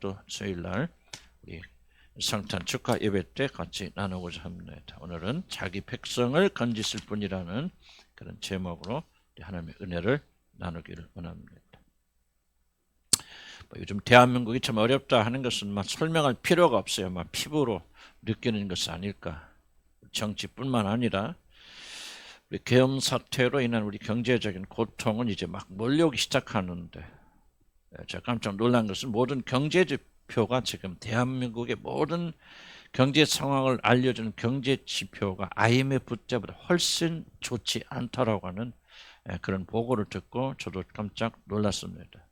또 수요일날 우리 성탄 축하 예배 때 같이 나누고자 합니다. 오늘은 자기 백성을 건지실 분이라는 그런 제목으로 하나님의 은혜를 나누기를 원합니다. 요즘 대한민국이 참 어렵다 하는 것은 설명할 필요가 없어요. 피부로 느끼는 것이 아닐까. 정치뿐만 아니라 우리 계엄 사태로 인한 우리 경제적인 고통은 이제 막 몰려오기 시작하는데, 제가 깜짝 놀란 것은 모든 경제 지표가 지금 대한민국의 모든 경제 상황을 알려주는 경제 지표가 IMF 때보다 훨씬 좋지 않다라고 하는 그런 보고를 듣고 저도 깜짝 놀랐습니다.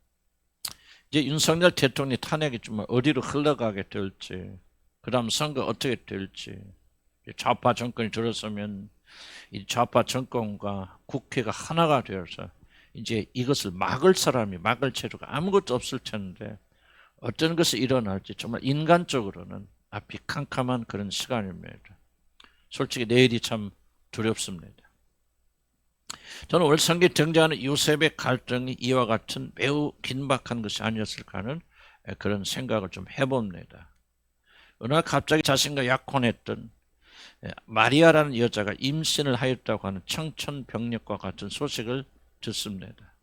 이제 윤석열 대통령이 탄핵이 좀 어디로 흘러가게 될지, 그 다음 선거 어떻게 될지, 좌파 정권이 들어서면 이 좌파 정권과 국회가 하나가 되어서 이제 이것을 막을 사람이, 막을 체제가 아무것도 없을 텐데 어떤 것이 일어날지 정말 인간적으로는 앞이 캄캄한 그런 시간입니다. 솔직히 내일이 참 두렵습니다. 저는 오늘 성경에 등장하는 요셉의 갈등이 이와 같은 매우 긴박한 것이 아니었을까 하는 그런 생각을 좀 해봅니다. 어느 날 갑자기 자신과 약혼했던 마리아라는 여자가 임신을 하였다고 하는 청천벽력과 같은 소식을 듣습니다.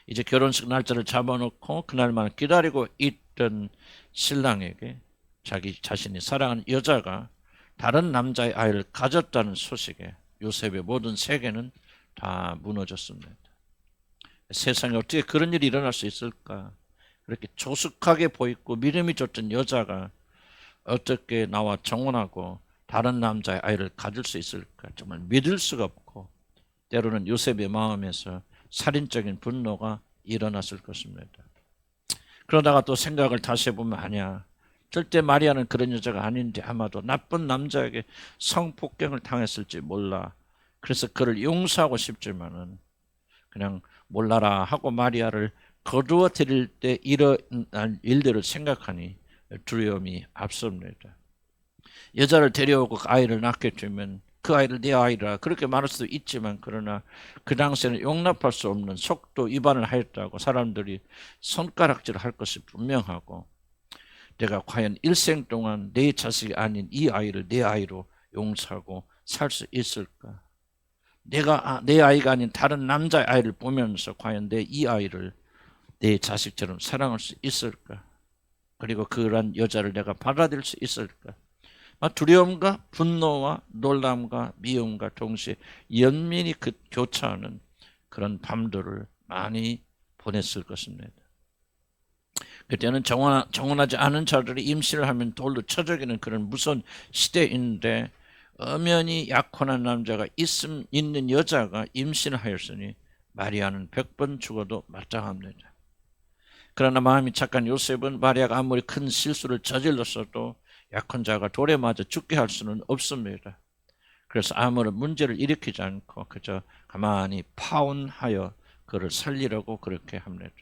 이제 결혼식 날짜를 잡아놓고 그날만 기다리고 있던 신랑에게 자기 자신이 사랑하는 여자가 다른 남자의 아이를 가졌다는 소식에 요셉의 모든 세계는 다 무너졌습니다. 세상에 어떻게 그런 일이 일어날 수 있을까? 그렇게 조숙하게 보이고 믿음이 좋던 여자가 어떻게 나와 정혼하고 다른 남자의 아이를 가질 수 있을까? 정말 믿을 수가 없고, 때로는 요셉의 마음에서 살인적인 분노가 일어났을 것입니다. 그러다가 또 생각을 다시 해보면 아니야, 절대 마리아는 그런 여자가 아닌데 아마도 나쁜 남자에게 성폭행을 당했을지 몰라. 그래서 그를 용서하고 싶지만은 그냥 몰라라 하고 마리아를 거두어 드릴 때 일어날 일들을 생각하니 두려움이 앞섭니다. 여자를 데려오고 아이를 낳게 되면 그 아이를 내 아이라 그렇게 말할 수도 있지만, 그러나 그 당시에는 용납할 수 없는 속도 위반을 하였다고 사람들이 손가락질을 할 것이 분명하고, 내가 과연 일생 동안 내 자식이 아닌 이 아이를 내 아이로 용서하고 살 수 있을까? 내가 내 아이가 아닌 다른 남자의 아이를 보면서 과연 내 이 아이를 내 자식처럼 사랑할 수 있을까? 그리고 그런 여자를 내가 받아들일 수 있을까? 두려움과 분노와 놀람과 미움과 동시에 연민이 교차하는 그런 밤들을 많이 보냈을 것입니다. 그때는 정혼하지 않은 자들이 임신을 하면 돌로 쳐죽이는 그런 무서운 시대인데, 엄연히 약혼한 남자가 있는 여자가 임신을 하였으니 마리아는 100번 죽어도 마땅합니다. 그러나 마음이 착한 요셉은 마리아가 아무리 큰 실수를 저질렀어도 약혼자가 돌에 맞아 죽게 할 수는 없습니다. 그래서 아무런 문제를 일으키지 않고 그저 가만히 파혼하여 그를 살리려고 그렇게 합니다.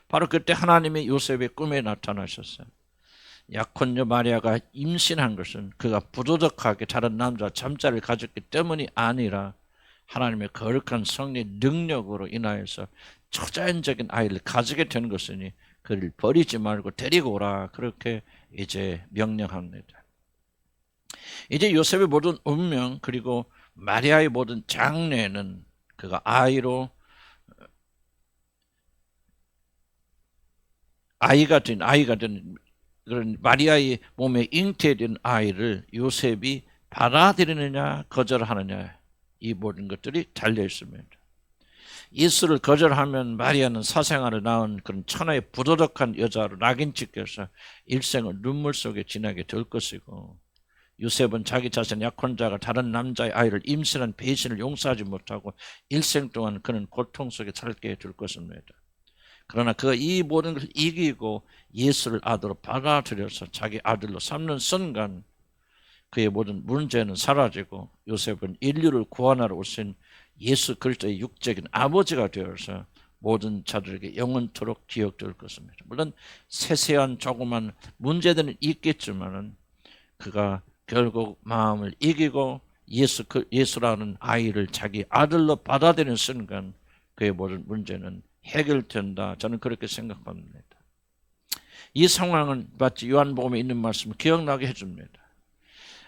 바로 그때 하나님이 요셉의 꿈에 나타나셨어요. 약혼녀 마리아가 임신한 것은 그가 부도덕하게 다른 남자와 잠자를 가졌기 때문이 아니라 하나님의 거룩한 성령의 능력으로 인하여서 초자연적인 아이를 가지게 된 것이니 그를 버리지 말고 데리고 오라, 그렇게 이제 명령합니다. 이제 요셉의 모든 운명 그리고 마리아의 모든 장래는 그가 아이가 된 그런 마리아의 몸에 잉태된 아이를 요셉이 받아들이느냐 거절하느냐, 이 모든 것들이 달려 있습니다. 예수를 거절하면 마리아는 사생아를 낳은 그런 천하의 부도덕한 여자로 낙인 찍혀서 일생을 눈물 속에 지나게 될 것이고, 요셉은 자기 자신 약혼자가 다른 남자의 아이를 임신한 배신을 용서하지 못하고 일생 동안 그는 고통 속에 살게 될 것입니다. 그러나 그가 이 모든 것을 이기고 예수를 아들로 받아들여서 자기 아들로 삼는 순간 그의 모든 문제는 사라지고 요셉은 인류를 구원하러 오신 예수 그리스도의 육적인 아버지가 되어서 모든 자들에게 영원토록 기억될 것입니다. 물론 세세한 조그만 문제들은 있겠지만은 그가 결국 마음을 이기고 예수라는 아이를 자기 아들로 받아들이는 순간 그의 모든 문제는 해결된다. 저는 그렇게 생각합니다. 이 상황은 마치 요한복음에 있는 말씀을 기억나게 해줍니다.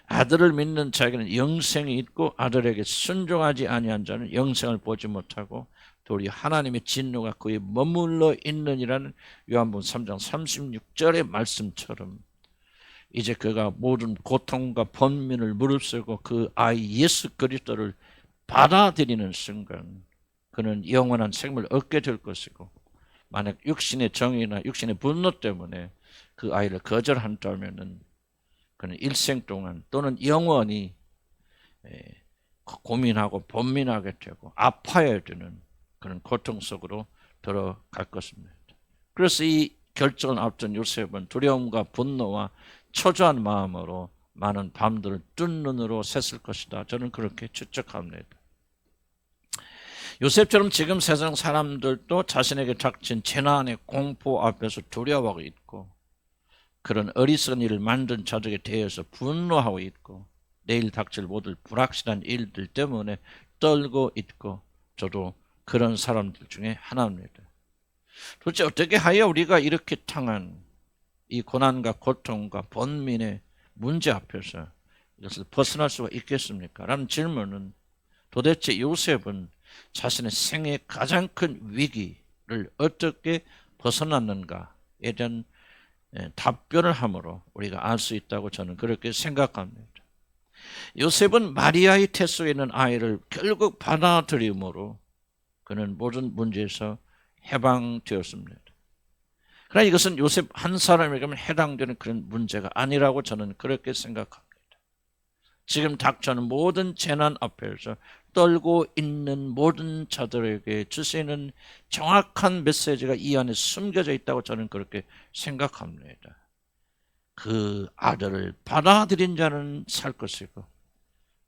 아들을 믿는 자에게는 영생이 있고 아들에게 순종하지 아니한 자는 영생을 보지 못하고 도리어 하나님의 진노가 그에 머물러 있느니라는 요한복음 3장 36절의 말씀처럼 이제 그가 모든 고통과 번민을 무릅쓰고 그 아이 예수 그리스도를 받아들이는 순간 그는 영원한 생명을 얻게 될 것이고, 만약 육신의 정의나 육신의 분노 때문에 그 아이를 거절한다면은 그는 일생 동안 또는 영원히 고민하고 번민하게 되고 아파야 되는 그런 고통 속으로 들어갈 것입니다. 그래서 이 결정을 앞둔 요셉은 두려움과 분노와 초조한 마음으로 많은 밤들을 뜬 눈으로 샜을 것이다. 저는 그렇게 추측합니다. 요셉처럼 지금 세상 사람들도 자신에게 닥친 재난의 공포 앞에서 두려워하고 있고, 그런 어리석은 일을 만든 자들에 대해서 분노하고 있고, 내일 닥칠 모든 불확실한 일들 때문에 떨고 있고, 저도 그런 사람들 중에 하나입니다. 도대체 어떻게 하여 우리가 이렇게 당한 이 고난과 고통과 번민의 문제 앞에서 이것을 벗어날 수가 있겠습니까? 라는 질문은, 도대체 요셉은 자신의 생애의 가장 큰 위기를 어떻게 벗어났는가에 대한 답변을 함으로 우리가 알 수 있다고 저는 그렇게 생각합니다. 요셉은 마리아의 태 속에 있는 아이를 결국 받아들임으로 그는 모든 문제에서 해방되었습니다. 그러나 이것은 요셉 한 사람에게만 해당되는 그런 문제가 아니라고 저는 그렇게 생각합니다. 지금 닥쳐오는 모든 재난 앞에서 떨고 있는 모든 자들에게 주시는 정확한 메시지가 이 안에 숨겨져 있다고 저는 그렇게 생각합니다. 그 아들을 받아들인 자는 살 것이고,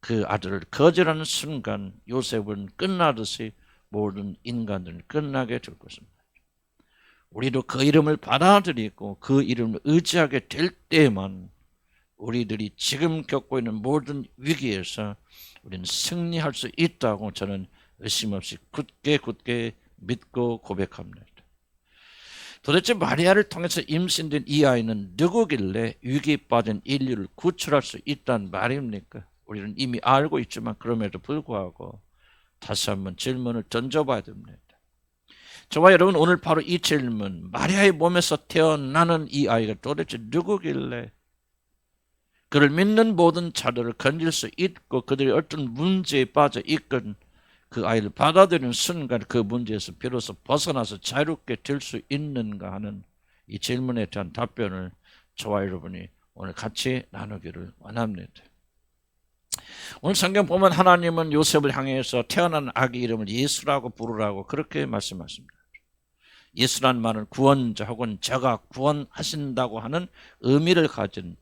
그 아들을 거절하는 순간 요셉은 끝나듯이 모든 인간들은 끝나게 될 것입니다. 우리도 그 이름을 받아들이고 그 이름을 의지하게 될 때만 우리들이 지금 겪고 있는 모든 위기에서 우리는 승리할 수 있다고 저는 의심 없이 굳게 믿고 고백합니다. 도대체 마리아를 통해서 임신된 이 아이는 누구길래 위기에 빠진 인류를 구출할 수 있다는 말입니까? 우리는 이미 알고 있지만 그럼에도 불구하고 다시 한번 질문을 던져봐야 됩니다. 저와 여러분, 오늘 바로 이 질문, 마리아의 몸에서 태어나는 이 아이가 도대체 누구길래 그를 믿는 모든 자들을 건질 수 있고 그들이 어떤 문제에 빠져 있건 그 아이를 받아들이는 순간 그 문제에서 비로소 벗어나서 자유롭게 될 수 있는가 하는 이 질문에 대한 답변을 저와 여러분이 오늘 같이 나누기를 원합니다. 오늘 성경 보면 하나님은 요셉을 향해서 태어난 아기 이름을 예수라고 부르라고 그렇게 말씀하십니다. 예수란 말은 구원자 혹은 제가 구원하신다고 하는 의미를 가진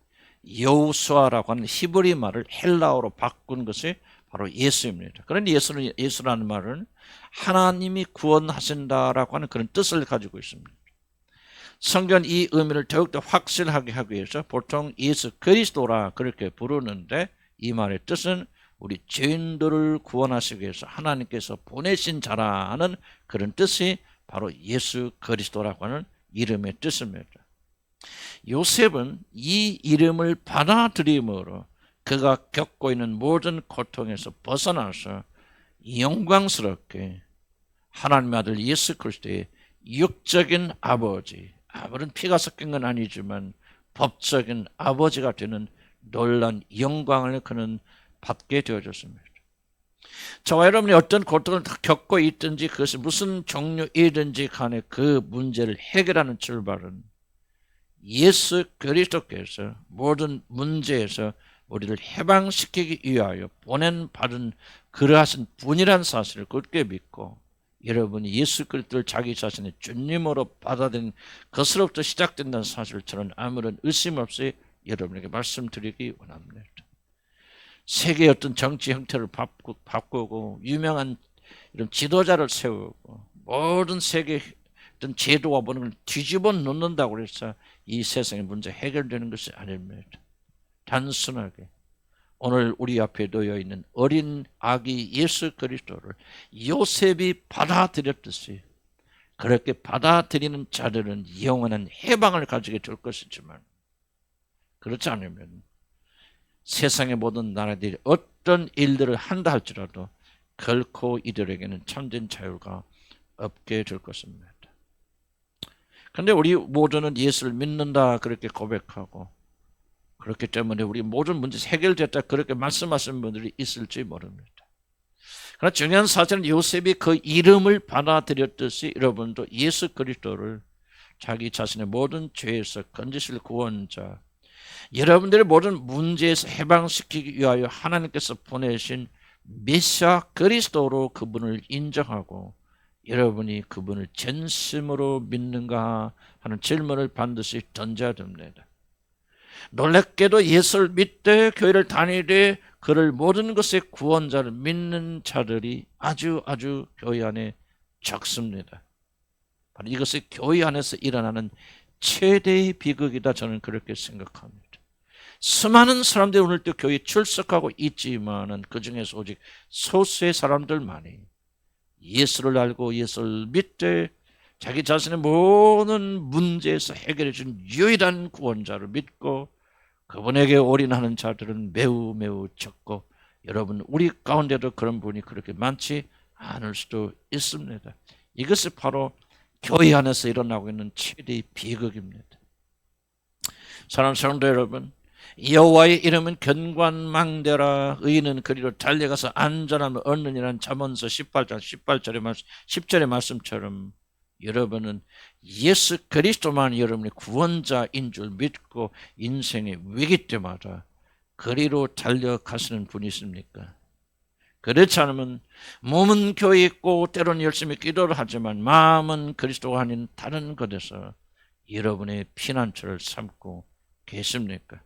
여호수아라고 하는 히브리 말을 헬라어로 바꾼 것이 바로 예수입니다. 그런데 예수라는 말은 하나님이 구원하신다라고 하는 그런 뜻을 가지고 있습니다. 성경 이 의미를 더욱더 확실하게 하기 위해서 보통 예수 그리스도라 그렇게 부르는데, 이 말의 뜻은 우리 죄인들을 구원하시기 위해서 하나님께서 보내신 자라는 그런 뜻이 바로 예수 그리스도라고 하는 이름의 뜻입니다. 요셉은 이 이름을 받아들임으로 그가 겪고 있는 모든 고통에서 벗어나서 영광스럽게 하나님의 아들 예수 그리스도의 육적인 아버지, 아무런 피가 섞인 건 아니지만 법적인 아버지가 되는 놀란 영광을 그는 받게 되어졌습니다. 저와 여러분이 어떤 고통을 겪고 있든지 그것이 무슨 종류이든지 간에 그 문제를 해결하는 출발은 예수 그리스도께서 모든 문제에서 우리를 해방시키기 위하여 보낸받은 그러하신 분이라는 사실을 굳게 믿고, 여러분이 예수 그리스도를 자기 자신의 주님으로 받아들인 것으로부터 시작된다는 사실을 저는 아무런 의심 없이 여러분에게 말씀드리기 원합니다. 세계의 어떤 정치 형태를 바꾸고 유명한 이런 지도자를 세우고 모든 세계의 어떤 제도와 모든 걸 뒤집어 놓는다고 해서 이 세상의 문제 해결되는 것이 아닙니다. 단순하게 오늘 우리 앞에 놓여 있는 어린 아기 예수 그리스도를 요셉이 받아들였듯이 그렇게 받아들이는 자들은 영원한 해방을 가지게 될 것이지만, 그렇지 않으면 세상의 모든 나라들이 어떤 일들을 한다 할지라도 결코 이들에게는 참된 자유가 없게 될 것입니다. 그런데 우리 모두는 예수를 믿는다 그렇게 고백하고, 그렇기 때문에 우리 모든 문제 해결됐다 그렇게 말씀하시는 분들이 있을지 모릅니다. 그러나 중요한 사실은 요셉이 그 이름을 받아들였듯이 여러분도 예수 그리스도를 자기 자신의 모든 죄에서 건지실 구원자, 여러분들의 모든 문제에서 해방시키기 위하여 하나님께서 보내신 메시아 그리스도로 그분을 인정하고 여러분이 그분을 전심으로 믿는가 하는 질문을 반드시 던져야 됩니다. 놀랍게도 예수를 믿되 교회를 다니되 그를 모든 것의 구원자를 믿는 자들이 아주 교회 안에 적습니다. 바로 이것이 교회 안에서 일어나는 최대의 비극이다, 저는 그렇게 생각합니다. 수많은 사람들이 오늘도 교회에 출석하고 있지만은 그 중에서 오직 소수의 사람들만이 예수를 알고 예수를 믿되 자기 자신의 모든 문제에서 해결해 준 유일한 구원자를 믿고 그분에게 올인하는 자들은 매우 적고, 여러분 우리 가운데도 그런 분이 그렇게 많지 않을 수도 있습니다. 이것이 바로 교회 안에서 일어나고 있는 최대의 비극입니다. 사랑하는 성도 여러분, 여호와의 이름은 견고한망대라, 의인은 그리로 달려가서 안전함을 얻느니라는 잠언서 18장 10절의 말씀처럼 여러분은 예수 그리스도만 여러분의 구원자인 줄 믿고 인생의 위기 때마다 그리로 달려가시는 분이 있습니까? 그렇지 않으면 몸은 교회에 있고 때로는 열심히 기도를 하지만 마음은 그리스도가 아닌 다른 것에서 여러분의 피난처를 삼고 계십니까?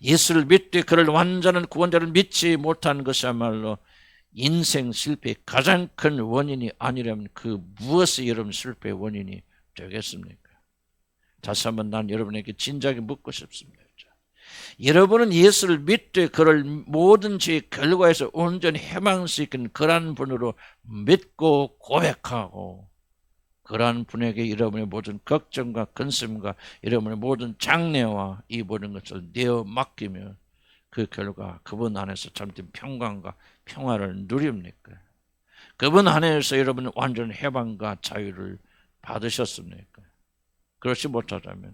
예수를 믿되 그를 완전한 구원자를 믿지 못한 것이야말로 인생 실패의 가장 큰 원인이 아니라면 그 무엇이 여러분 실패의 원인이 되겠습니까? 다시 한번 난 여러분에게 진작에 묻고 싶습니다. 여러분은 예수를 믿되 그를 모든 죄의 결과에서 온전히 해방시킨 그러한 분으로 믿고 고백하고 그러한 분에게 여러분의 모든 걱정과 근심과 여러분의 모든 장래와 이 모든 것을 내어 맡기며 그 결과 그분 안에서 참된 평강과 평화를 누립니까? 그분 안에서 여러분은 완전 해방과 자유를 받으셨습니까? 그렇지 못하다면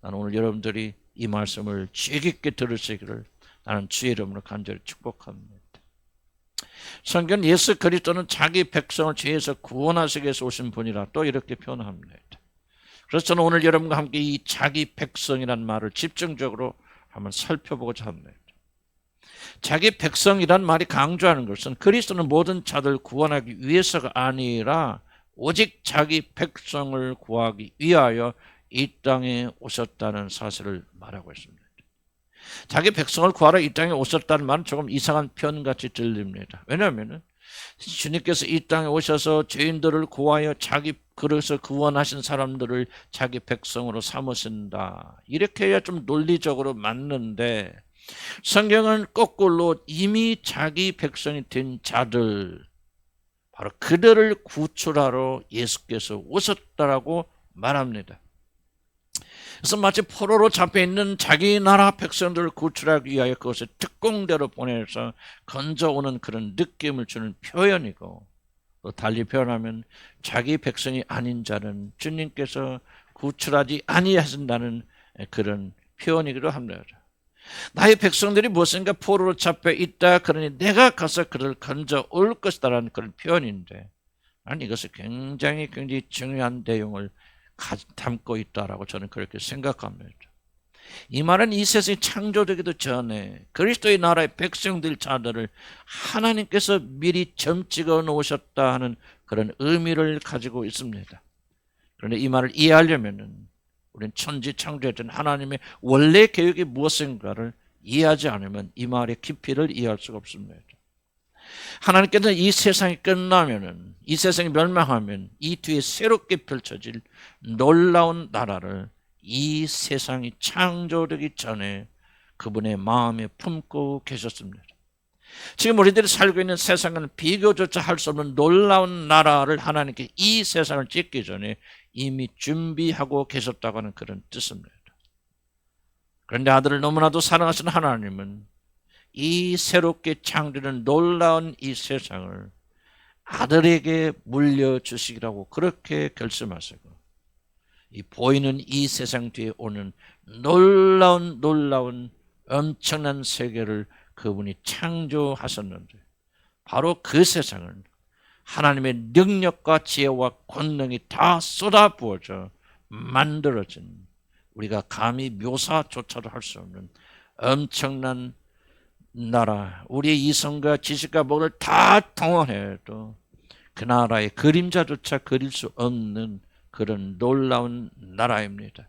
나는 오늘 여러분들이 이 말씀을 주의 깊게 들으시기를 나는 주의 이름으로 간절히 축복합니다. 성경 예수 그리스도는 자기 백성을 죄에서 구원하시기 위해서 오신 분이라 또 이렇게 표현합니다. 그래서 저는 오늘 여러분과 함께 이 자기 백성이라는 말을 집중적으로 한번 살펴보고자 합니다. 자기 백성이란 말이 강조하는 것은 그리스도는 모든 자들 구원하기 위해서가 아니라 오직 자기 백성을 구하기 위하여 이 땅에 오셨다는 사실을 말하고 있습니다. 자기 백성을 구하러 이 땅에 오셨다는 말은 조금 이상한 표현같이 들립니다. 왜냐하면 주님께서 이 땅에 오셔서 죄인들을 구하여 자기 그래서 구원하신 사람들을 자기 백성으로 삼으신다, 이렇게 해야 좀 논리적으로 맞는데, 성경은 거꾸로 이미 자기 백성이 된 자들, 바로 그들을 구출하러 예수께서 오셨다라고 말합니다. 그래서 마치 포로로 잡혀있는 자기 나라 백성들을 구출하기 위하여 그것을 특공대로 보내서 건져오는 그런 느낌을 주는 표현이고, 또 달리 표현하면 자기 백성이 아닌 자는 주님께서 구출하지 아니하신다는 그런 표현이기도 합니다. 나의 백성들이 무엇인가 포로로 잡혀 있다, 그러니 내가 가서 그를 건져 올 것이다라는 그런 표현인데, 나는 이것이 굉장히 중요한 내용을 담고 있다라고 저는 그렇게 생각합니다. 이 말은 이 세상이 창조되기도 전에 그리스도의 나라의 백성들 자들을 하나님께서 미리 점 찍어 놓으셨다 하는 그런 의미를 가지고 있습니다. 그런데 이 말을 이해하려면 우리는 천지 창조했던 하나님의 원래 계획이 무엇인가를 이해하지 않으면 이 말의 깊이를 이해할 수가 없습니다. 하나님께서는 이 세상이 끝나면은, 이 세상이 멸망하면 이 뒤에 새롭게 펼쳐질 놀라운 나라를 이 세상이 창조되기 전에 그분의 마음에 품고 계셨습니다. 지금 우리들이 살고 있는 세상은 비교조차 할 수 없는 놀라운 나라를 하나님께 이 세상을 짓기 전에 이미 준비하고 계셨다고 하는 그런 뜻입니다. 그런데 아들을 너무나도 사랑하신 하나님은 이 새롭게 창조된 놀라운 이 세상을 아들에게 물려주시기라고 그렇게 결심하시고 이 보이는 이 세상 뒤에 오는 놀라운 엄청난 세계를 그분이 창조하셨는데 바로 그 세상은 하나님의 능력과 지혜와 권능이 다 쏟아부어져 만들어진 우리가 감히 묘사조차도 할 수 없는 엄청난 나라, 우리의 이성과 지식과 목을 다 동원해도 그 나라의 그림자조차 그릴 수 없는 그런 놀라운 나라입니다.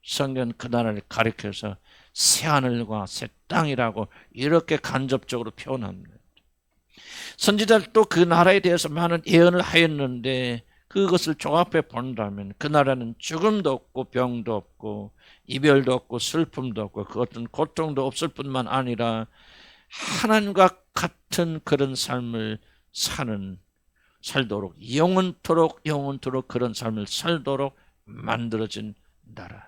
성경은 그 나라를 가리켜서 새하늘과 새 땅이라고 이렇게 간접적으로 표현합니다. 선지자들도 그 나라에 대해서 많은 예언을 하였는데 그것을 종합해 본다면 그 나라는 죽음도 없고 병도 없고 이별도 없고 슬픔도 없고 그 어떤 고통도 없을 뿐만 아니라 하나님과 같은 그런 삶을 살도록 영원토록 그런 삶을 살도록 만들어진 나라.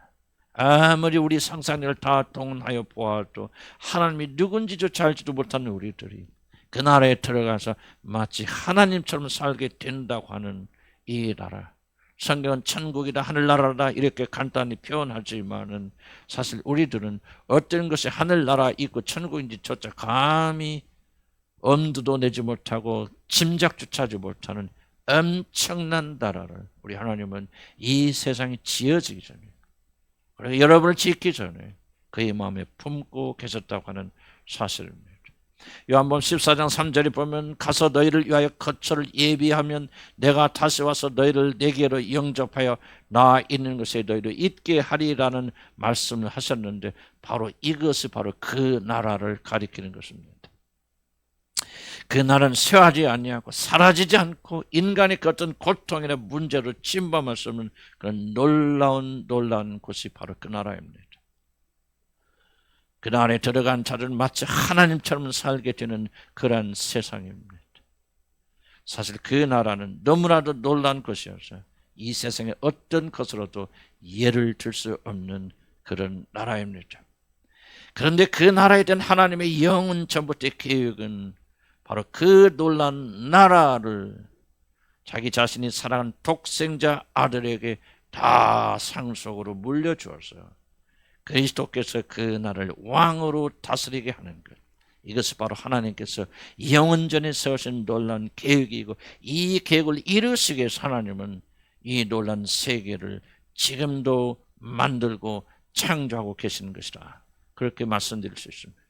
아무리 우리 상상력을 다 동원하여 보아도 하나님이 누군지조차 알지도 못하는 우리들이 그 나라에 들어가서 마치 하나님처럼 살게 된다고 하는 이 나라. 성경은 천국이다 하늘나라다 이렇게 간단히 표현하지만은 사실 우리들은 어떤 것이 하늘나라 있고 천국인지조차 감히 엄두도 내지 못하고 짐작조차 하지 못하는 엄청난 나라를 우리 하나님은 이 세상이 지어지기 전에 그리고 여러분을 짓기 전에 그의 마음에 품고 계셨다고 하는 사실입니다. 요한복음 14장 3절에 보면 가서 너희를 위하여 거처를 예비하면 내가 다시 와서 너희를 내게로 영접하여 나 있는 곳에 너희를 있게 하리라는 말씀을 하셨는데 바로 이것이 바로 그 나라를 가리키는 것입니다. 그 나라는 쇠하지 아니하고 사라지지 않고 인간의 그 어떤 고통이나 문제로 침범할 수 없는 그런 놀라운 곳이 바로 그 나라입니다. 그 나라에 들어간 자들은 마치 하나님처럼 살게 되는 그런 세상입니다. 사실 그 나라는 너무나도 놀라운 것이어서 이 세상의 어떤 것으로도 예를 들 수 없는 그런 나라입니다. 그런데 그 나라에 대한 하나님의 영원 전부터의 계획은 바로 그 놀라운 나라를 자기 자신이 사랑한 독생자 아들에게 다 상속으로 물려주어서 그리스도께서 그 나라를 왕으로 다스리게 하는 것. 이것이 바로 하나님께서 영원전에 세우신 놀라운 계획이고 이 계획을 이루시기 위해서 하나님은 이 놀라운 세계를 지금도 만들고 창조하고 계시는 것이다. 그렇게 말씀드릴 수 있습니다.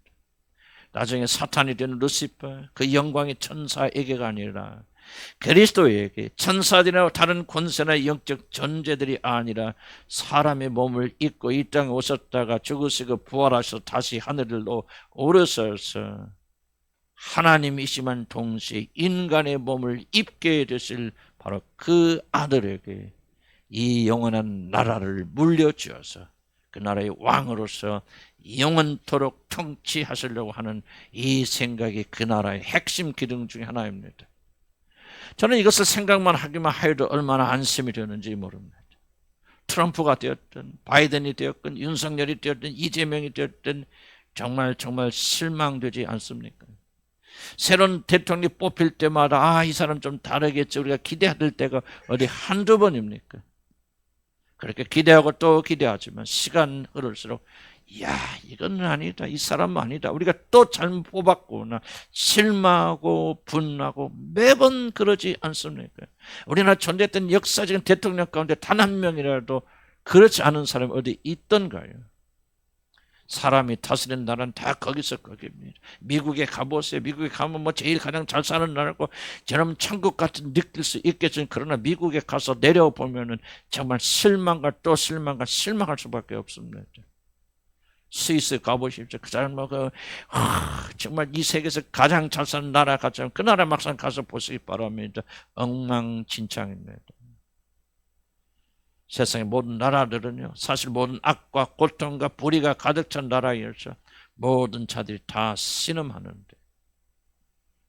나중에 사탄이 되는 루시퍼, 그 영광의 천사에게가 아니라 그리스도에게 천사들이나 다른 권세나 영적 존재들이 아니라 사람의 몸을 입고 이 땅에 오셨다가 죽으시고 부활하셔서 다시 하늘로 오르셔서 하나님이시만 동시에 인간의 몸을 입게 되실 바로 그 아들에게 이 영원한 나라를 물려주어서 그 나라의 왕으로서 영원토록 통치하시려고 하는 이 생각이 그 나라의 핵심 기능 중에 하나입니다. 저는 이것을 생각만 하기만 하여도 얼마나 안심이 되는지 모릅니다. 트럼프가 되었든 바이든이 되었든 윤석열이 되었든 이재명이 되었든 정말 실망되지 않습니까? 새로운 대통령이 뽑힐 때마다 이 사람 좀 다르겠지 우리가 기대할 때가 어디 한두 번입니까? 그렇게 기대하고 또 기대하지만 시간 흐를수록 이건 아니다. 이 사람은 아니다. 우리가 또 잘못 뽑았구나. 실망하고 분하고 매번 그러지 않습니까? 우리나라 존재했던 역사적인 대통령 가운데 단 한 명이라도 그렇지 않은 사람이 어디 있던가요? 사람이 다스리는 나라는 다 거기서 거기입니다. 미국에 가보세요. 미국에 가면 제일 가장 잘 사는 나라고 여러분 천국 같은 느낄 수 있겠지만 그러나 미국에 가서 내려보면은 정말 실망과 또 실망할 수밖에 없습니다. 스위스 가보십시오. 그 사람 정말 이 세계에서 가장 잘 사는 나라 같지만 그 나라 막상 가서 보시기 바랍니다. 엉망진창입니다. 세상의 모든 나라들은요, 사실 모든 악과 고통과 불의가 가득 찬 나라여서 모든 자들이 다 신음하는데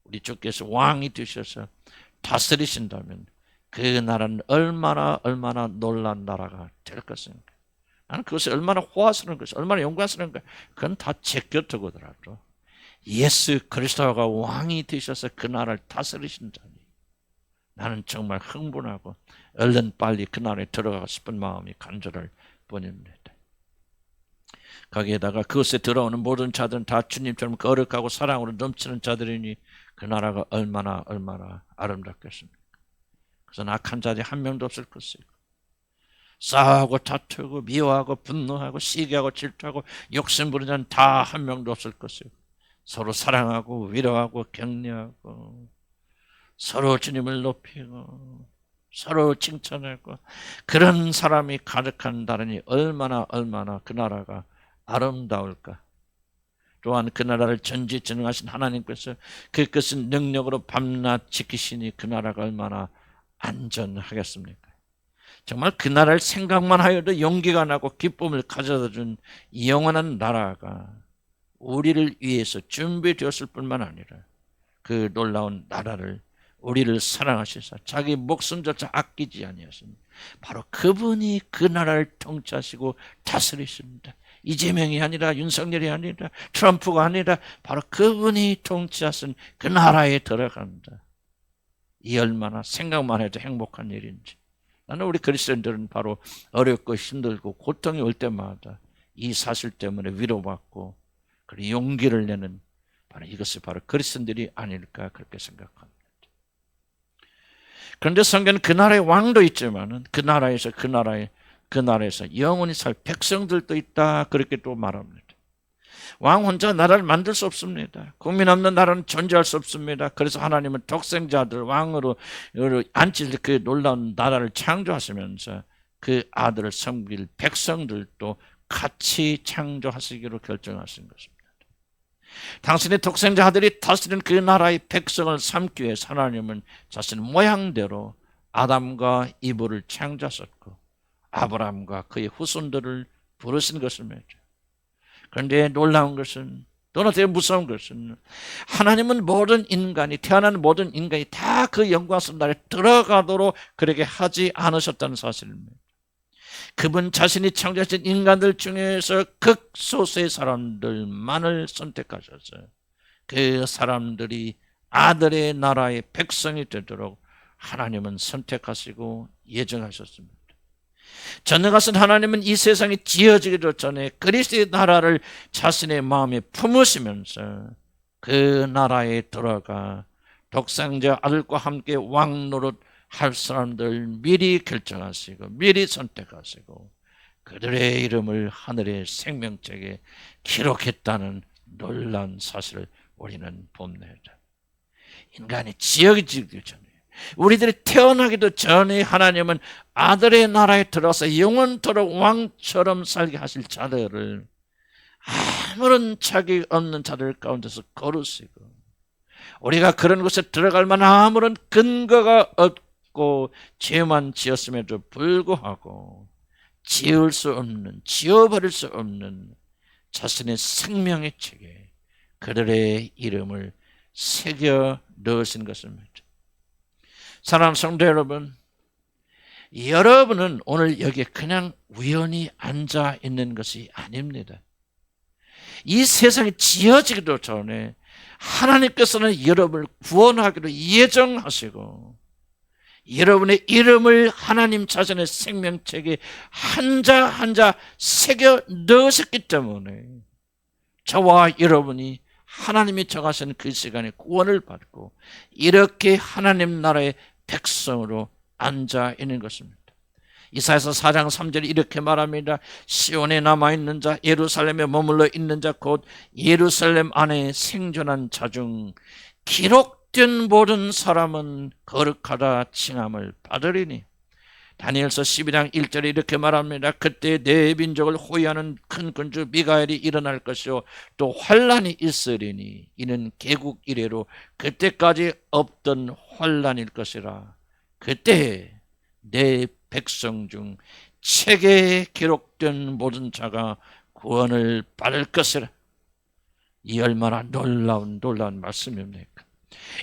우리 주께서 왕이 되셔서 다스리신다면 그 나라는 얼마나 놀라운 나라가 될 것인가. 나는 그것이 얼마나 호화스러운 것이, 얼마나 영광스러운 것, 그건 다 제껴두고더라도 예수 그리스도가 왕이 되셔서 그 나라를 다스리신다니 나는 정말 흥분하고 얼른 빨리 그 나라에 들어가고 싶은 마음이 간절할 뿐입니다. 거기에다가 그것에 들어오는 모든 자들은 다 주님처럼 거룩하고 사랑으로 넘치는 자들이니 그 나라가 얼마나 아름답겠습니까? 그래서 악한 자들이 한 명도 없을 것이고 싸우고 다투고 미워하고 분노하고 시기하고 질투하고 욕심 부리는 자는 다 한 명도 없을 것이고 서로 사랑하고 위로하고 격려하고 서로 주님을 높이고 서로 칭찬하고 그런 사람이 가득한 나라니 얼마나 그 나라가 아름다울까. 또한 그 나라를 전지전능하신 하나님께서 그 것은 능력으로 밤낮 지키시니 그 나라가 얼마나 안전하겠습니까? 정말 그 나라를 생각만 하여도 용기가 나고 기쁨을 가져다 준 영원한 나라가 우리를 위해서 준비되었을 뿐만 아니라 그 놀라운 나라를 우리를 사랑하시사 자기 목숨조차 아끼지 아니하십니다. 바로 그분이 그 나라를 통치하시고 다스리십니다. 이재명이 아니라 윤석열이 아니라 트럼프가 아니라 바로 그분이 통치하신 그 나라에 들어간다. 이 얼마나 생각만 해도 행복한 일인지. 나는 우리 그리스도인들은 바로 어렵고 힘들고 고통이 올 때마다 이 사실 때문에 위로받고 그리고 용기를 내는 바로 이것이 바로 그리스도인들이 아닐까 그렇게 생각합니다. 그런데 성경은 그 나라의 왕도 있지만은 그 나라에서 영원히 살 백성들도 있다 그렇게 또 말합니다. 왕 혼자 나라를 만들 수 없습니다. 국민 없는 나라는 존재할 수 없습니다. 그래서 하나님은 독생자들 왕으로 앉힐 그 놀라운 나라를 창조하시면서 그 아들을 섬길 백성들도 같이 창조하시기로 결정하신 것입니다. 당신의 독생자 아들이 다스리는 그 나라의 백성을 삼기 위해서 하나님은 자신의 모양대로 아담과 이브를 창조하셨고 아브라함과 그의 후손들을 부르신 것입니다. 그런데 놀라운 것은 또는 되게 무서운 것은 하나님은 모든 인간이 태어난 모든 인간이 다 그 영광스러운 나라에 들어가도록 그렇게 하지 않으셨다는 사실입니다. 그분 자신이 창조하신 인간들 중에서 극소수의 사람들만을 선택하셔서 그 사람들이 아들의 나라의 백성이 되도록 하나님은 선택하시고 예정하셨습니다. 전능하신 하나님은 이 세상이 지어지기도 전에 그리스도의 나라를 자신의 마음에 품으시면서 그 나라에 들어가 독생자 아들과 함께 왕노릇 할 사람들 미리 결정하시고 미리 선택하시고 그들의 이름을 하늘의 생명책에 기록했다는 놀라운 사실을 우리는 봅니다. 인간이 지어지기 전에 우리들이 태어나기도 전에 하나님은 아들의 나라에 들어서 영원토록 왕처럼 살게 하실 자들을 아무런 자격 없는 자들 가운데서 거르시고 우리가 그런 곳에 들어갈 만한 아무런 근거가 없고 죄만 지었음에도 불구하고 지을 수 없는, 지워버릴 수 없는 자신의 생명의 책에 그들의 이름을 새겨 넣으신 것입니다. 사랑하는 성도 여러분, 여러분은 오늘 여기에 그냥 우연히 앉아 있는 것이 아닙니다. 이 세상이 지어지기도 전에 하나님께서는 여러분을 구원하기로 예정하시고 여러분의 이름을 하나님 자신의 생명책에 한자 한자 새겨 넣으셨기 때문에 저와 여러분이 하나님이 정하신 그 시간에 구원을 받고 이렇게 하나님 나라의 백성으로 앉아 있는 것입니다. 이사야서 4장 3절에 이렇게 말합니다. 시온에 남아있는 자, 예루살렘에 머물러 있는 자, 곧 예루살렘 안에 생존한 자 중 기록된 모든 사람은 거룩하다 칭함을 받으리니. 다니엘서 12장 1절에 이렇게 말합니다. 그때 내 민족을 호위하는 큰 군주 미가엘이 일어날 것이요 또 환란이 있으리니 이는 개국 이래로 그때까지 없던 환란일 것이라. 그때 내 백성 중 책에 기록된 모든 자가 구원을 받을 것이라. 이 얼마나 놀라운 말씀입니까?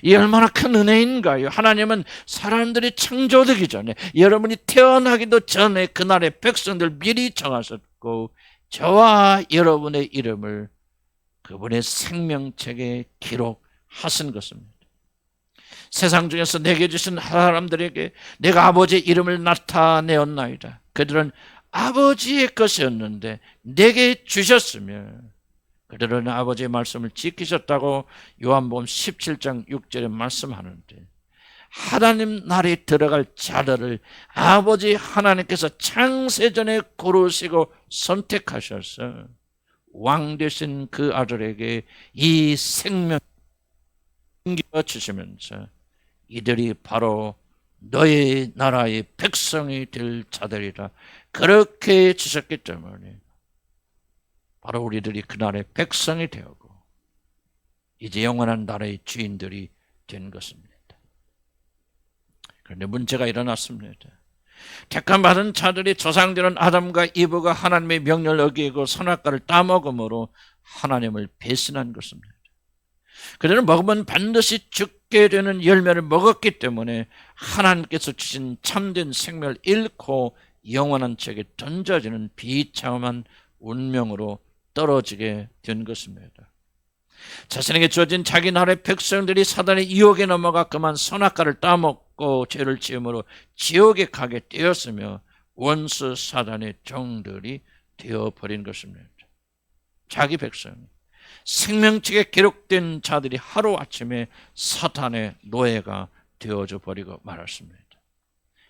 이 얼마나 큰 은혜인가요? 하나님은 사람들이 창조되기 전에, 여러분이 태어나기도 전에 그날의 백성들 미리 정하셨고 저와 여러분의 이름을 그분의 생명책에 기록하신 것입니다. 세상 중에서 내게 주신 사람들에게 내가 아버지의 이름을 나타내었나이다. 그들은 아버지의 것이었는데 내게 주셨으며 그들은 아버지의 말씀을 지키셨다고 요한복음 17장 6절에 말씀하는데, 하나님 나라에 들어갈 자들을 아버지 하나님께서 창세전에 고르시고 선택하셔서 왕 되신 그 아들에게 이 생명을 주시면서 이들이 바로 너의 나라의 백성이 될 자들이라 그렇게 주셨기 때문에 바로 우리들이 그날의 백성이 되고 이제 영원한 나라의 주인들이 된 것입니다. 그런데 문제가 일어났습니다. 택함받은 자들이 조상들은 아담과 이브가 하나님의 명령을 어기고 선악과를 따먹음으로 하나님을 배신한 것입니다. 그들은 먹으면 반드시 죽게 되는 열매를 먹었기 때문에 하나님께서 주신 참된 생명을 잃고 영원한 책에 던져지는 비참한 운명으로 떨어지게 된 것입니다. 자신에게 주어진 자기 나라의 백성들이 사단의 유혹에 넘어가 그만 선악과를 따먹고 죄를 지음으로 지옥에 가게 되었으며 원수 사단의 종들이 되어버린 것입니다. 자기 백성, 생명책에 기록된 자들이 하루아침에 사탄의 노예가 되어져 버리고 말았습니다.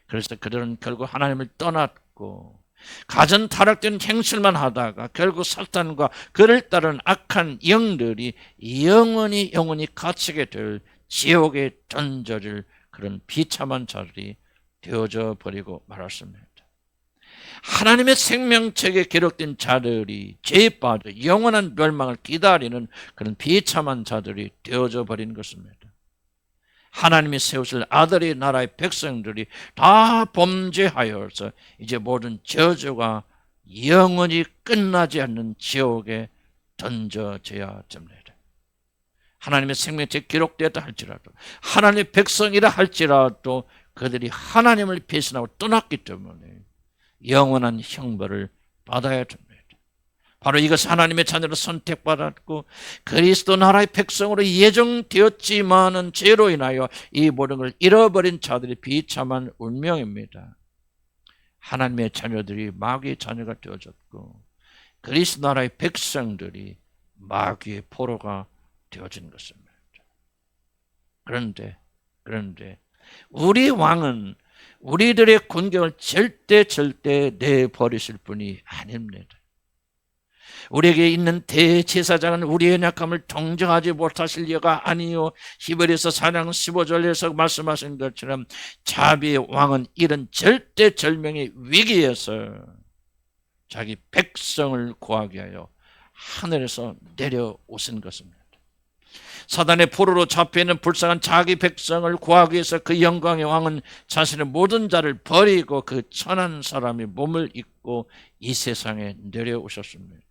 그래서 그들은 결국 하나님을 떠났고 가전 타락된 행실만 하다가 결국 사탄과 그를 따른 악한 영들이 영원히 갇히게 될 지옥에 던져질 그런 비참한 자들이 되어져 버리고 말았습니다. 하나님의 생명책에 기록된 자들이 죄에 빠져 영원한 멸망을 기다리는 그런 비참한 자들이 되어져 버린 것입니다. 하나님이 세우실 아들의 나라의 백성들이 다 범죄하여서 이제 모든 저주가 영원히 끝나지 않는 지옥에 던져져야 됩니다. 하나님의 생명책에 기록되었다 할지라도, 하나님의 백성이라 할지라도 그들이 하나님을 배신하고 떠났기 때문에 영원한 형벌을 받아야 됩니다. 바로 이것이 하나님의 자녀로 선택받았고 그리스도 나라의 백성으로 예정되었지만은 죄로 인하여 이 모든 걸 잃어버린 자들이 비참한 운명입니다. 하나님의 자녀들이 마귀의 자녀가 되어졌고 그리스도 나라의 백성들이 마귀의 포로가 되어진 것입니다. 그런데 우리 왕은 우리들의 군경을 절대 내버리실 분이 아닙니다. 우리에게 있는 대제사장은 우리의 약함을 동정하지 못하실 여가 아니요, 히브리서 4장 15절에서 말씀하신 것처럼 자비의 왕은 이런 절대절명의 위기에서 자기 백성을 구하기 위하여 하늘에서 내려오신 것입니다. 사단의 포로로 잡혀있는 불쌍한 자기 백성을 구하기 위해서 그 영광의 왕은 자신의 모든 자를 버리고 그 천한 사람의 몸을 입고 이 세상에 내려오셨습니다.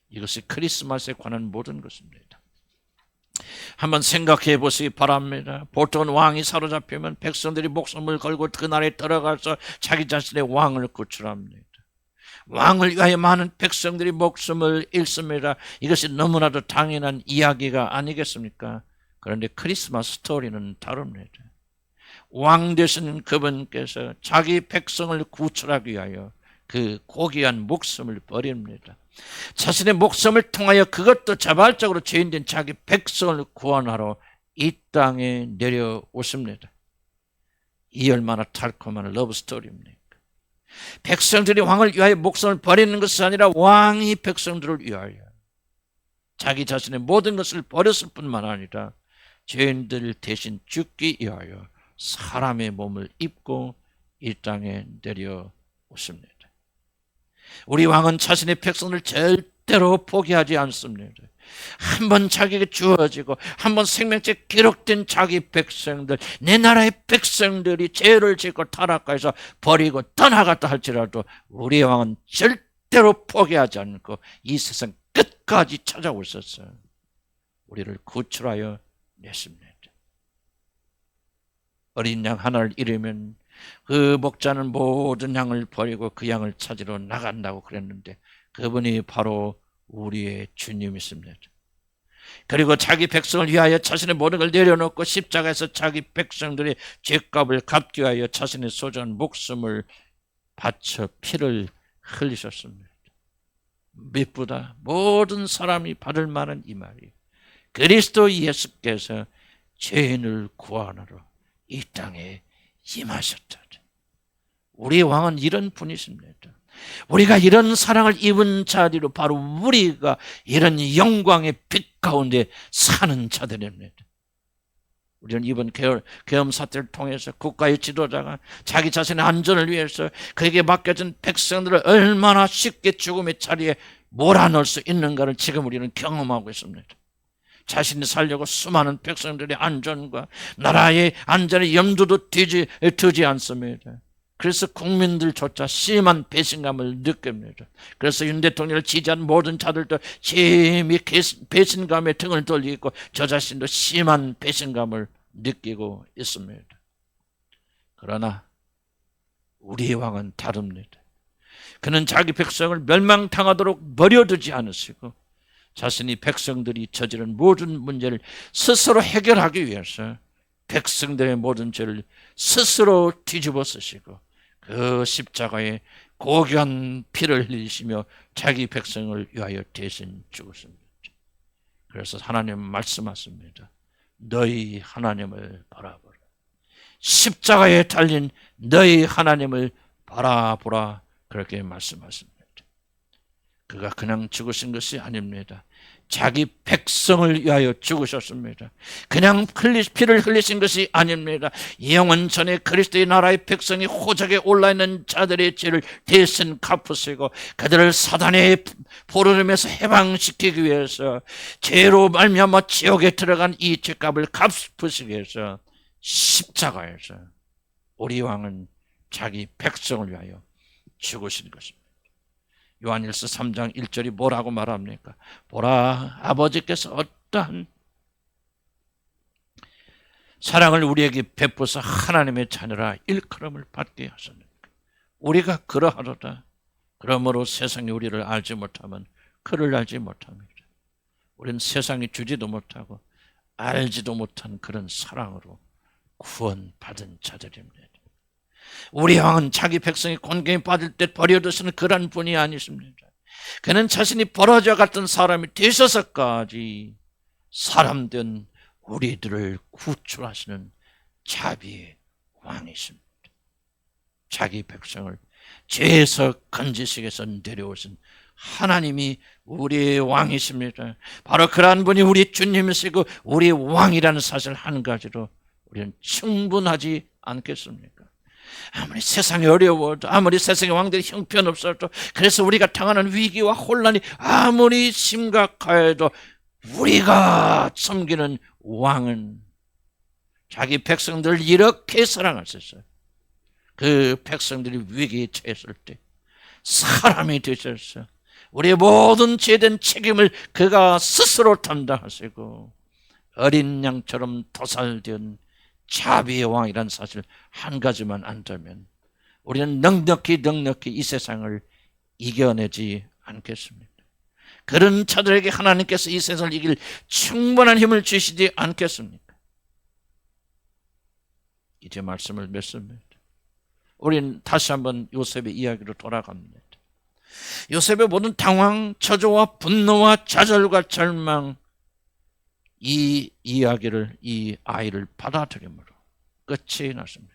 이것이 크리스마스에 관한 모든 것입니다. 한번 생각해 보시기 바랍니다. 보통 왕이 사로잡히면 백성들이 목숨을 걸고 그 나라에 들어가서 자기 자신의 왕을 구출합니다. 왕을 위하여 많은 백성들이 목숨을 잃습니다. 이것이 너무나도 당연한 이야기가 아니겠습니까? 그런데 크리스마스 스토리는 다릅니다. 왕 되신 그분께서 자기 백성을 구출하기 위하여 그 고귀한 목숨을 버립니다. 자신의 목숨을 통하여 그것도 자발적으로 죄인된 자기 백성을 구원하러 이 땅에 내려오십니다. 이 얼마나 달콤한 러브스토리입니까? 백성들이 왕을 위하여 목숨을 버리는 것이 아니라 왕이 백성들을 위하여 자기 자신의 모든 것을 버렸을 뿐만 아니라 죄인들 대신 죽기 위하여 사람의 몸을 입고 이 땅에 내려오십니다. 우리 왕은 자신의 백성을 절대로 포기하지 않습니다. 한번 자기에게 주어지고 한번 생명책 기록된 자기 백성들, 내 나라의 백성들이 죄를 짓고 타락해서 버리고 떠나갔다 할지라도 우리 왕은 절대로 포기하지 않고 이 세상 끝까지 찾아오셔서 우리를 구출하여 냈습니다. 어린 양 하나를 잃으면 그 목자는 모든 양을 버리고 그 양을 찾으러 나간다고 그랬는데 그분이 바로 우리의 주님이십니다. 그리고 자기 백성을 위하여 자신의 모든 걸 내려놓고 십자가에서 자기 백성들의 죄값을 갚기 위하여 자신의 소중한 목숨을 바쳐 피를 흘리셨습니다. 무엇보다 모든 사람이 받을 만한 이 말이 그리스도 예수께서 죄인을 구원하러 이 땅에 임하셨다. 우리 왕은 이런 분이십니다. 우리가 이런 사랑을 입은 자리로 바로 우리가 이런 영광의 빛 가운데 사는 자들입니다. 우리는 이번 계엄 사태를 통해서 국가의 지도자가 자기 자신의 안전을 위해서 그에게 맡겨진 백성들을 얼마나 쉽게 죽음의 자리에 몰아넣을 수 있는가를 지금 우리는 경험하고 있습니다. 자신이 살려고 수많은 백성들의 안전과 나라의 안전에 염두도 두지 않습니다. 그래서 국민들조차 심한 배신감을 느낍니다. 그래서 윤 대통령을 지지한 모든 자들도 심히 배신감에 등을 돌리고 저 자신도 심한 배신감을 느끼고 있습니다. 그러나 우리의 왕은 다릅니다. 그는 자기 백성을 멸망당하도록 버려두지 않으시고 자신이 백성들이 저지른 모든 문제를 스스로 해결하기 위해서 백성들의 모든 죄를 스스로 뒤집어 쓰시고 그 십자가에 고귀한 피를 흘리시며 자기 백성을 위하여 대신 죽으십니다. 그래서 하나님은 말씀하십니다. 너희 하나님을 바라보라. 십자가에 달린 너희 하나님을 바라보라. 그렇게 말씀하십니다. 그가 그냥 죽으신 것이 아닙니다. 자기 백성을 위하여 죽으셨습니다. 그냥 피를 흘리신 것이 아닙니다. 영원 전에 그리스도의 나라의 백성이 호적에 올라있는 자들의 죄를 대신 갚으시고 그들을 사단의 포로림에서 해방시키기 위해서 죄로 말미암아 지옥에 들어간 이 죄값을 갚으시기 위해서 십자가에서 우리 왕은 자기 백성을 위하여 죽으신 것입니다. 요한일서 3장 1절이 뭐라고 말합니까? 보라, 아버지께서 어떠한 사랑을 우리에게 베푸사 하나님의 자녀라 일컬음을 받게 하셨습니까? 우리가 그러하도다. 그러므로 세상이 우리를 알지 못하면 그를 알지 못합니다. 우리는 세상이 주지도 못하고 알지도 못한 그런 사랑으로 구원받은 자들입니다. 우리 왕은 자기 백성이 곤경에 빠질 때 버려두시는 그런 분이 아니십니다. 그는 자신이 벌어져 갔던 사람이 되셔서까지 사람된 우리들을 구출하시는 자비의 왕이십니다. 자기 백성을 죄에서 건지시기 위해서 내려오신 하나님이 우리의 왕이십니다. 바로 그러한 분이 우리 주님이시고 우리 왕이라는 사실 한 가지로 우리는 충분하지 않겠습니까? 아무리 세상이 어려워도 아무리 세상의 왕들이 형편없어도 그래서 우리가 당하는 위기와 혼란이 아무리 심각해도 우리가 섬기는 왕은 자기 백성들을 이렇게 사랑하셨어요. 그 백성들이 위기에 처했을 때 사람이 되셔서 우리의 모든 죄된 책임을 그가 스스로 담당하시고 어린 양처럼 도살된 자비의 왕이라는 사실 한 가지만 안다면 우리는 넉넉히 이 세상을 이겨내지 않겠습니다. 그런 자들에게 하나님께서 이 세상을 이길 충분한 힘을 주시지 않겠습니까? 이제 말씀을 맺습니다. 우리는 다시 한번 요셉의 이야기로 돌아갑니다. 요셉의 모든 당황, 처조와 분노와 좌절과 절망, 이 이야기를, 이 아이를 받아들임으로 끝이 났습니다.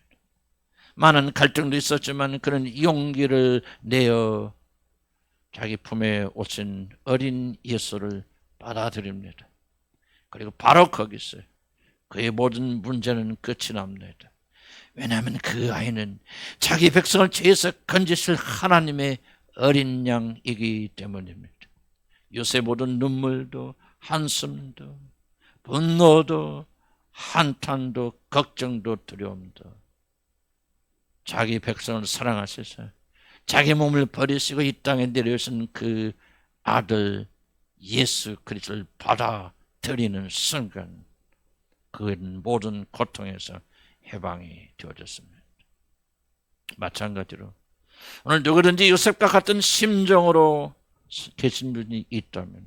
많은 갈등도 있었지만 그런 용기를 내어 자기 품에 오신 어린 예수를 받아들입니다. 그리고 바로 거기서 그의 모든 문제는 끝이 납니다. 왜냐하면 그 아이는 자기 백성을 죄에서 건지실 하나님의 어린 양이기 때문입니다. 요셉 모든 눈물도 한숨도 분노도 한탄도 걱정도 두려움도 자기 백성을 사랑하셔서 자기 몸을 버리시고 이 땅에 내려오신 그 아들 예수 그리스도를 받아들이는 순간 그 모든 고통에서 해방이 되어졌습니다. 마찬가지로 오늘 누구든지 요셉과 같은 심정으로 계신 분이 있다면,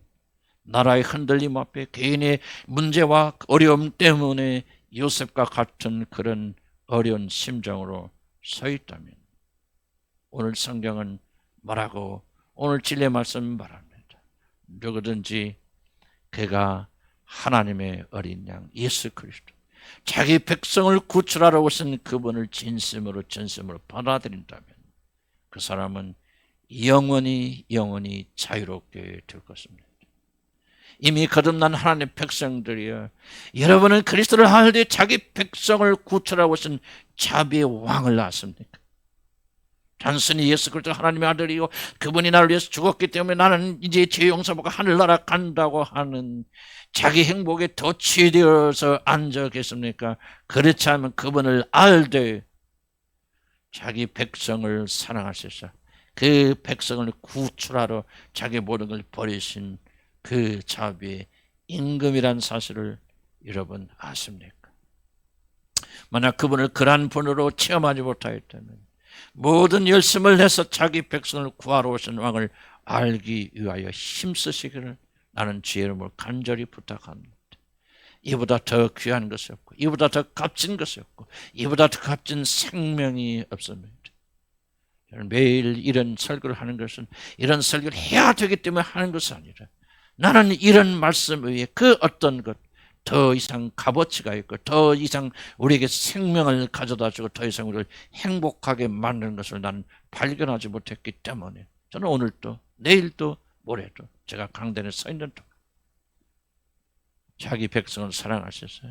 나라의 흔들림 앞에 개인의 문제와 어려움 때문에 요셉과 같은 그런 어려운 심정으로 서 있다면, 오늘 성경은 말하고 오늘 진리의 말씀은 말합니다. 누구든지 그가 하나님의 어린 양 예수 그리스도, 자기 백성을 구출하러 오신 그분을 진심으로 전심으로 받아들인다면 그 사람은 영원히 자유롭게 될 것입니다. 이미 거듭난 하나님의 백성들이여, 여러분은 그리스도를 알 때 자기 백성을 구출하고 오신 자비의 왕을 낳았습니까? 단순히 예수 그리스도 하나님의 아들이고 그분이 나를 위해서 죽었기 때문에 나는 이제 죄 용서받고 하늘나라 간다고 하는 자기 행복에 더 취되어서 앉아 계십니까? 그렇지 않으면 그분을 알되 자기 백성을 사랑하셔서 그 백성을 구출하러 자기 모든 걸 버리신 그 자비의 임금이란 사실을 여러분 아십니까? 만약 그분을 그러한 분으로 체험하지 못하였다면 모든 열심을 해서 자기 백성을 구하러 오신 왕을 알기 위하여 힘쓰시기를 나는 주의 이름으로 간절히 부탁합니다. 이보다 더 귀한 것이 없고 이보다 더 값진 것이 없고 이보다 더 값진 생명이 없습니다. 저는 매일 이런 설교를 하는 것은 이런 설교를 해야 되기 때문에 하는 것이 아니라, 나는 이런 말씀 위에 그 어떤 것 더 이상 값어치가 있고 더 이상 우리에게 생명을 가져다 주고 더 이상 우리를 행복하게 만드는 것을 나는 발견하지 못했기 때문에 저는 오늘도 내일도 모레도 제가 강단에 서 있는 동안 자기 백성을 사랑하셔서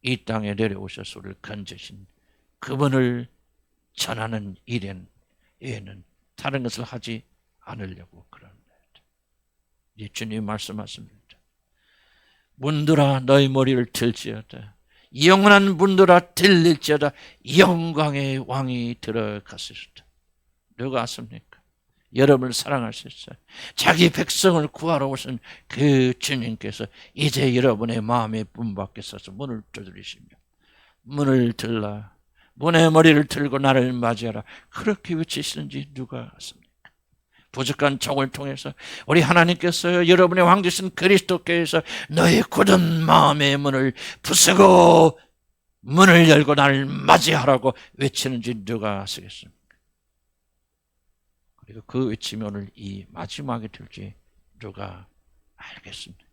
이 땅에 내려오셔서 우리를 건지신 그분을 전하는 일에는 다른 것을 하지 않으려고 그럽니다. 이 주님이 말씀하십니다. 문들아 너희 머리를 들지어다, 영원한 문들아 들릴지어다, 영광의 왕이 들어가시리다. 누가 아십니까? 여러분을 사랑하셨어요. 자기 백성을 구하러 오신 그 주님께서 이제 여러분의 마음에 문 밖에 서서 문을 두드리시며 문을 들라, 문의 머리를 들고 나를 맞이하라, 그렇게 외치시는지 누가 아십니까? 부족한 종을 통해서 우리 하나님께서 여러분의 왕 되신 그리스도께서 너의 굳은 마음의 문을 부수고 문을 열고 나를 맞이하라고 외치는지 누가 아시겠습니까? 그리고 그 외침이 오늘 이 마지막에 될지 누가 알겠습니까?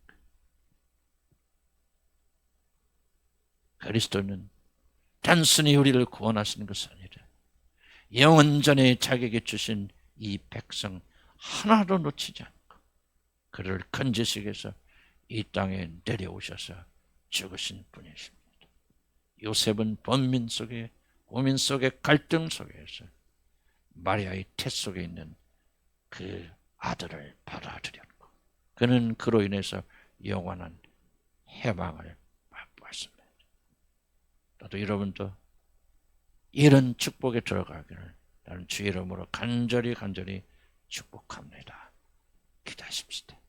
그리스도는 단순히 우리를 구원하시는 것이 아니라 영원전에 자기에게 주신 이 백성 하나도 놓치지 않고 그를 건지시기 위해서 이 땅에 내려오셔서 죽으신 분이십니다. 요셉은 번민 속에 고민 속에 갈등 속에서 마리아의 태 속에 있는 그 아들을 받아들였고 그는 그로 인해서 영원한 해방을 맛보았습니다. 나도 여러분도 이런 축복에 들어가기를 나는 주의 이름으로 간절히 축복합니다. 기도하십시다.